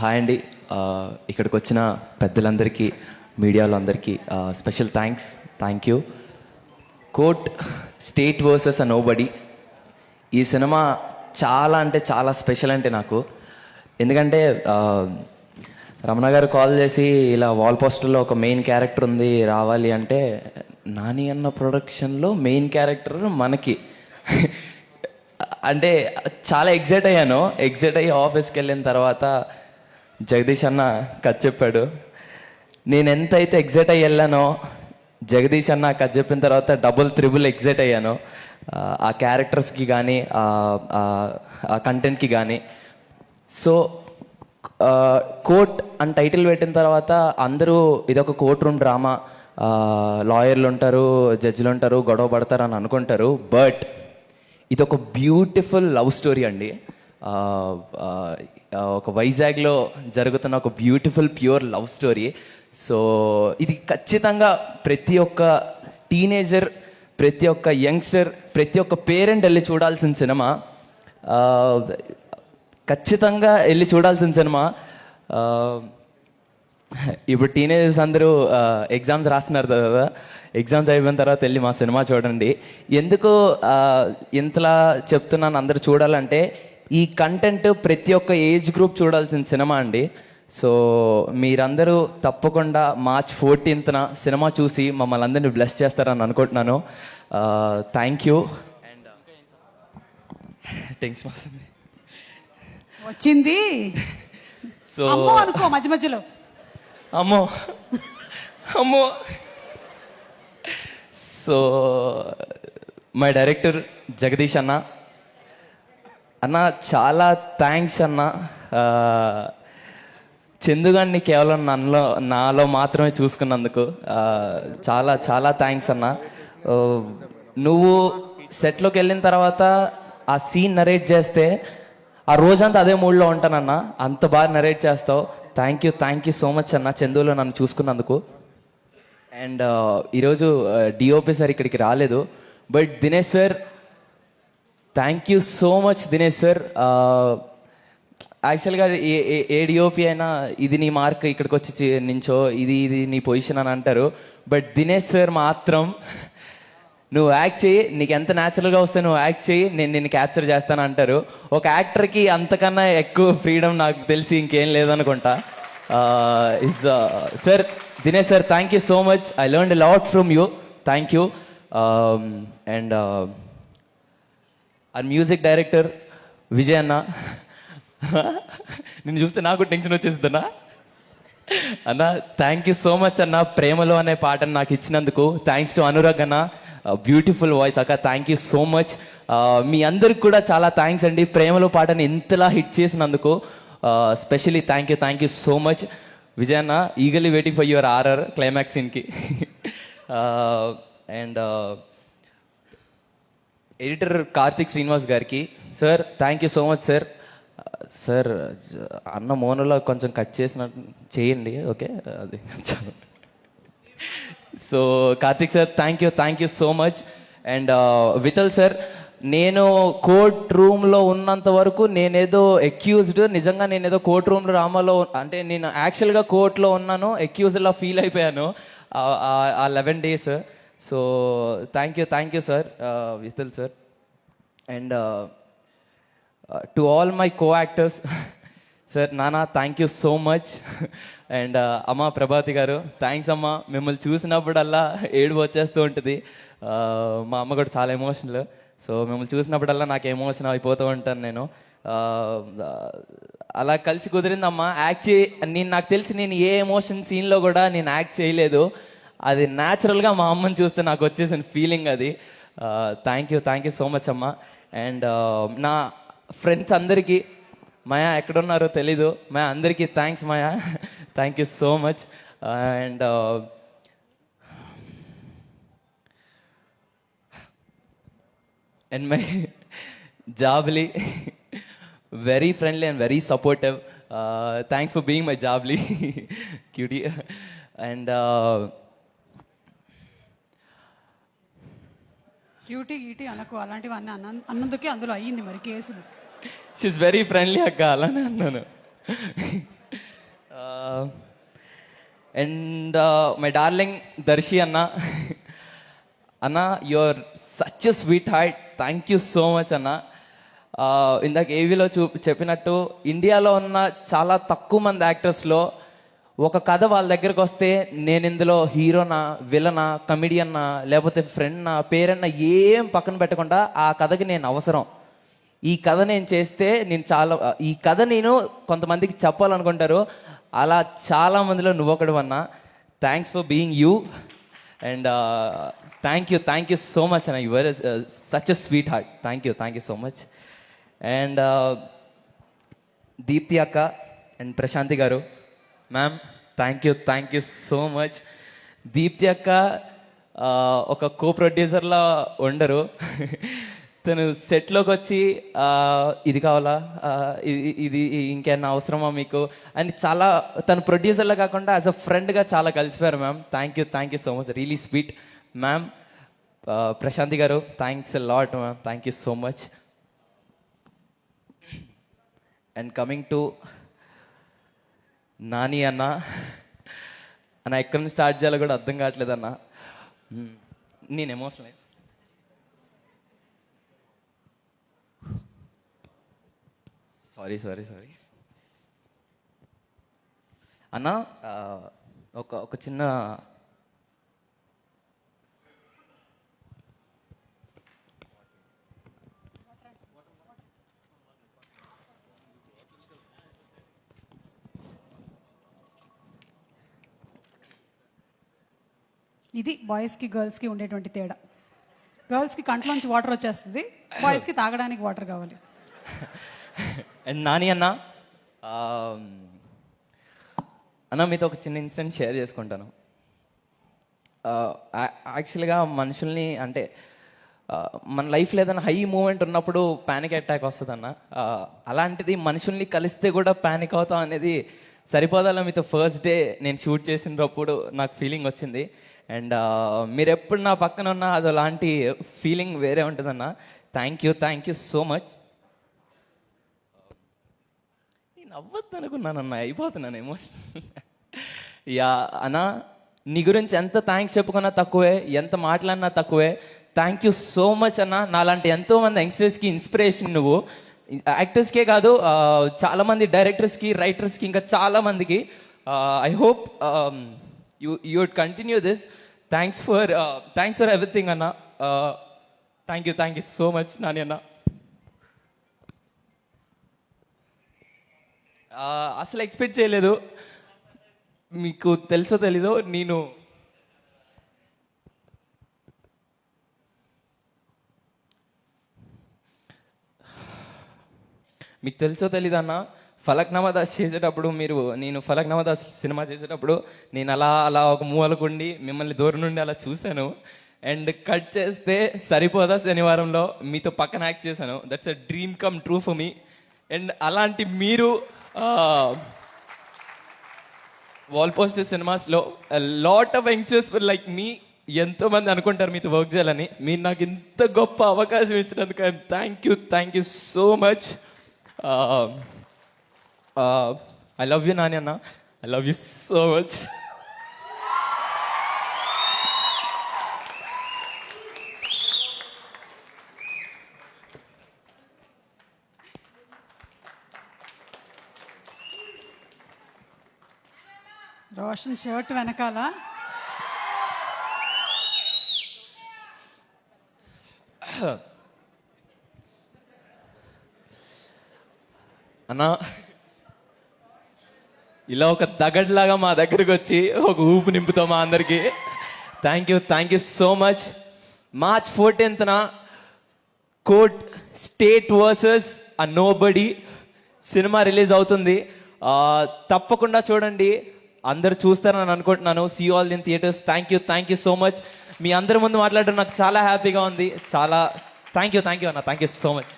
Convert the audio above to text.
Hi అండి. ఇక్కడికి వచ్చిన పెద్దలందరికీ, మీడియాలో అందరికీ special thank you. Court state versus a nobody. ఈ సినిమా చాలా అంటే చాలా స్పెషల్ అంటే నాకు. ఎందుకంటే రమణ గారు కాల్ చేసి ఇలా వాల్ పోస్టర్లో ఒక మెయిన్ క్యారెక్టర్ ఉంది రావాలి అంటే, నాని అన్న ప్రొడక్షన్లో మెయిన్ క్యారెక్టర్ మనకి అంటే చాలా ఎగ్జైట్ అయ్యి ఆఫీస్కి వెళ్ళిన తర్వాత జగదీష్ అన్న కథ చెప్పాడు. నేను ఎంత అయితే ఎగ్జైట్ అయ్యి వెళ్ళానో, జగదీష్ అన్న కథ చెప్పిన తర్వాత డబుల్ త్రిబుల్ ఎగ్జైట్ అయ్యాను. ఆ క్యారెక్టర్స్కి కానీ ఆ కంటెంట్కి కానీ. సో కోర్ట్ అని టైటిల్ పెట్టిన తర్వాత అందరూ ఇదొక కోర్ట్ రూమ్ డ్రామా, లాయర్లు ఉంటారు, జడ్జిలు ఉంటారు, గొడవ పడతారు అని అనుకుంటారు. బట్ ఇది ఒక బ్యూటిఫుల్ లవ్ స్టోరీ అండి. ఒక వైజాగ్లో జరుగుతున్న ఒక beautiful pure love story. So ఇది ఖచ్చితంగా ప్రతి ఒక్క టీనేజర్, ప్రతి ఒక్క యంగ్స్టర్, ప్రతి ఒక్క పేరెంట్ వెళ్ళి చూడాల్సిన సినిమా. ఖచ్చితంగా వెళ్ళి చూడాల్సిన సినిమా. ఇప్పుడు టీనేజర్స్ అందరూ ఎగ్జామ్స్ రాస్తున్నారు కదా, ఎగ్జామ్స్ అయిపోయిన తర్వాత వెళ్ళి మా సినిమా చూడండి. ఎందుకు ఇంతలా చెప్తున్నాను అందరూ చూడాలంటే, ఈ కంటెంట్ ప్రతి ఒక్క ఏజ్ గ్రూప్ చూడాల్సిన సినిమా అండి. సో మీరందరూ తప్పకుండా March 14th సినిమా చూసి మమ్మల్ని అందరినీ బ్లెస్ చేస్తారని అనుకుంటున్నాను. Thank you. అండ్ థ్యాంక్స్ వచ్చింది. సో అనుకో మధ్య మధ్యలో అమ్మో. సో మై డైరెక్టర్ జగదీష్ అన్న చాలా థ్యాంక్స్ అన్న. చందుగాన్ని కేవలం నాలో మాత్రమే చూసుకున్నందుకు చాలా చాలా థ్యాంక్స్ అన్న. నువ్వు సెట్లోకి వెళ్ళిన తర్వాత ఆ సీన్ నరేట్ చేస్తే ఆ రోజంతా అదే మూడ్లో ఉంటానన్నా. అంత బాగా నరేట్ చేస్తావు. థ్యాంక్ యూ సో మచ్ అన్న, చందులో నన్ను చూసుకున్నందుకు. అండ్ ఈరోజు డిఓపి సార్ ఇక్కడికి రాలేదు, but Dinesh sir, thank you so much Dinesh sir. యాక్చువల్గా ఏ డిఓపి అయినా ఇది నీ మార్క్, ఇక్కడికి వచ్చి నించో, ఇది నీ పొజిషన్ అని అంటారు. బట్ దినేష్ సార్ మాత్రం నువ్వు యాక్ట్ చేయి, నీకు ఎంత న్యాచురల్గా వస్తే నువ్వు యాక్ట్ చేయి, నేను నిన్ను క్యాప్చర్ చేస్తాను అంటారు. ఒక యాక్టర్కి అంతకన్నా ఎక్కువ ఫ్రీడమ్ నాకు తెలిసి ఇంకేం లేదనుకుంటా. Sir Dinesh sir, thank you so much. I learned a lot from you. Thank you. And ఆ మ్యూజిక్ డైరెక్టర్ విజయ్ అన్న, నిన్ను చూస్తే నాకు టెన్షన్ వచ్చేస్తుందన్నా. అన్న థ్యాంక్ యూ సో మచ్ అన్న, ప్రేమలో అనే పాటను నాకు ఇచ్చినందుకు. థ్యాంక్స్ టు అనురాగ్ అన్న, బ్యూటిఫుల్ వాయిస్ అక్క, థ్యాంక్ యూ సో మచ్. మీ అందరికి కూడా చాలా థ్యాంక్స్ అండి, ప్రేమలో పాటని ఇంతలా హిట్ చేసినందుకు. Specially thank you so much Vijay అన్న. ఈగలీ waiting for your RR climax సీన్కి. అండ్ ఎడిటర్ కార్తిక్ శ్రీనివాస్ గారికి, sir thank you so much sir. Sir అన్న మోనోలో కొంచెం కట్ చేసినట్టు చేయండి, ఓకే అది. So Karthik sir, thank you so much. And Vithal sir, నేను కోర్ట్ రూమ్లో ఉన్నంత వరకు నేనేదో ఎక్యూజ్డ్, నిజంగా నేనేదో కోర్ట్ రూమ్ డ్రామాలో, అంటే నేను యాక్చువల్గా కోర్టులో ఉన్నాను, ఎక్యూజ్డ్లా ఫీల్ అయిపోయాను ఆ 11 days. So thank you sir Vithal sir. And to all my co actors, sir నానా thank you so much. And అమ్మ ప్రభాతి గారు, థ్యాంక్స్ అమ్మ. మిమ్మల్ని చూసినప్పుడల్లా ఏడుపు వచ్చేస్తూ ఉంటుంది. మా అమ్మ కూడా చాలా ఎమోషనల్. సో మిమ్మల్ని చూసినప్పుడల్లా నాకు ఎమోషన్ అయిపోతూ ఉంటాను నేను. అలా కలిసి కుదిరిందమ్మా. నాకు తెలిసి నేను ఏ ఎమోషన్ సీన్లో కూడా నేను యాక్ట్ చేయలేదు. అది న్యాచురల్గా మా అమ్మని చూస్తే నాకు వచ్చేసిన ఫీలింగ్ అది. థ్యాంక్ యూ సో మచ్ అమ్మ. అండ్ నా ఫ్రెండ్స్ అందరికీ, మాయా ఎక్కడున్నారో తెలీదు, మాయా అందరికీ thanks Maya, thank you so much. And my జాబ్లీ, very friendly and very supportive. Thanks for being my జాబ్లీ క్యూటీ. అండ్ క్యూటీ గీటీ అనకు, అలాంటివన్నీ అన్నందుకే అందులో అయ్యింది మరి కేసులు. షీఈస్ వెరీ ఫ్రెండ్లీ అక్క, అలానే అన్నాను. అండ్ మై డార్లింగ్ దర్శి అన్న అన్న you're such a sweetheart, thank you so much అన్న. ఇందాక ఏవీలో చెప్పినట్టు ఇండియాలో ఉన్న చాలా తక్కువ మంది యాక్టర్స్లో ఒక కథ వాళ్ళ దగ్గరకు వస్తే నేను ఇందులో హీరోనా, విలనా, కమిడియన్నా, లేకపోతే ఫ్రెండ్నా, పేరన్నా ఏం పక్కన పెట్టకుండా ఆ కథకి నేను అవసరం. ఈ కథ నేను చేస్తే ఈ కథ నేను కొంతమందికి చెప్పాలనుకుంటారు. అలా చాలా మందిలో నువ్వు ఒకడు అన్నా. Thanks for being you and thank you so much అన్న. You're such a sweetheart. Thank you so much. And Deepthi అక్క and Prashanthi garu, ma'am thank you so much. Deepthi అక్క ఒక కో ప్రొడ్యూసర్లా ఉండరు. తను సెట్లోకి వచ్చి ఇది కావాలా, ఇది ఇంకేమన్నా అవసరమా మీకు అని చాలా, తను ప్రొడ్యూసర్లా కాకుండా యాజ్ అ ఫ్రెండ్గా చాలా కలిసిపోయారు ma'am. Thank you so much, really sweet ma'am. Prashanthi garu thanks a lot ma'am, thank you so much. And coming to Nani అన్న ఎక్కడి నుంచి స్టార్ట్ చేయాలో కూడా అర్థం కావట్లేదు అన్న. నేను ఎమోషనల్ సారీ అన్న. ఒక చిన్న ఇది బాయ్స్కి గర్ల్స్కి ఉండేటువంటి తేడా. గర్ల్స్కి కంట్లోంచి వాటర్ వచ్చేస్తుంది, బాయ్స్కి తాగడానికి వాటర్ కావాలి. అండ్ నాని అన్న మీతో ఒక చిన్న ఇన్సిడెంట్ షేర్ చేసుకుంటాను. యాక్చువల్గా మనుషుల్ని అంటే మన లైఫ్లో ఏదైనా హై మూమెంట్ ఉన్నప్పుడు ప్యానిక్ అటాక్ వస్తుంది అన్న. అలాంటిది మనుషుల్ని కలిస్తే కూడా ప్యానిక్ అవుతాం అనేది సరిపోదాలో మీతో ఫస్ట్ డే నేను షూట్ చేసినప్పుడు నాకు ఫీలింగ్ వచ్చింది. అండ్ మీరు ఎప్పుడు నా పక్కన ఉన్నా అది అలాంటి ఫీలింగ్ వేరే ఉంటుందన్న. Thank you so much. నేను అవ్వద్దు అనుకున్నానన్న, అయిపోతున్నాను ఎమోషనల్. యా అన్న, నీ గురించి ఎంత థ్యాంక్స్ చెప్పుకున్నా తక్కువే, ఎంత మాట్లాడినా తక్కువే. థ్యాంక్ యూ సో మచ్ అన్న. నాలాంటి ఎంతోమంది యంగ్స్టర్స్కి ఇన్స్పిరేషన్ నువ్వు. యాక్టర్స్కే కాదు, చాలామంది డైరెక్టర్స్కి, రైటర్స్కి, ఇంకా చాలామందికి. I hope you would continue this. Thanks for everything anna. Thank you so much nani anna. అసలు ఎక్స్పెక్ట్ చేయలేదు. మీకు తెలుసో తెలీదో, నేను మీకు తెలుసో తెలీదన్నా, ఫలక్నామా దాస్ చేసేటప్పుడు నేను ఫలక్నామా దాస్ సినిమా చేసేటప్పుడు నేను అలా ఒక మూలకుండి మిమ్మల్ని దూరం నుండి అలా చూశాను. అండ్ కట్ చేస్తే సరిపోదా శనివారంలో మీతో పక్కన యాక్ట్ చేశాను. That's a dream come true for me. And అలాంటి మీరు వాల్ పోస్టర్ సినిమాస్లో లాట్ ఆఫ్ యంగ్స్టర్స్ లైక్ మీ ఎంతోమంది అనుకుంటారు మీతో వర్క్ చేయాలని. మీరు నాకు ఇంత గొప్ప అవకాశం ఇచ్చినందుకు thank you so much. I love you Nani Anna. I love you so much. Roshan shirt వెనకాల అన్నా ఇలా ఒక దగడ్లాగా మా దగ్గరకు వచ్చి ఒక ఊపు నింపుతాం మా అందరికి. Thank you so much. March 14th court state versus a nobody cinema release అవుతుంది. తప్పకుండా చూడండి, అందరు చూస్తారని అనుకుంటున్నాను. See all in theatres. Thank you so much. మీ అందరి ముందు మాట్లాడడం నాకు చాలా హ్యాపీగా ఉంది. చాలా థ్యాంక్ యూ అన్న. Thank you so much.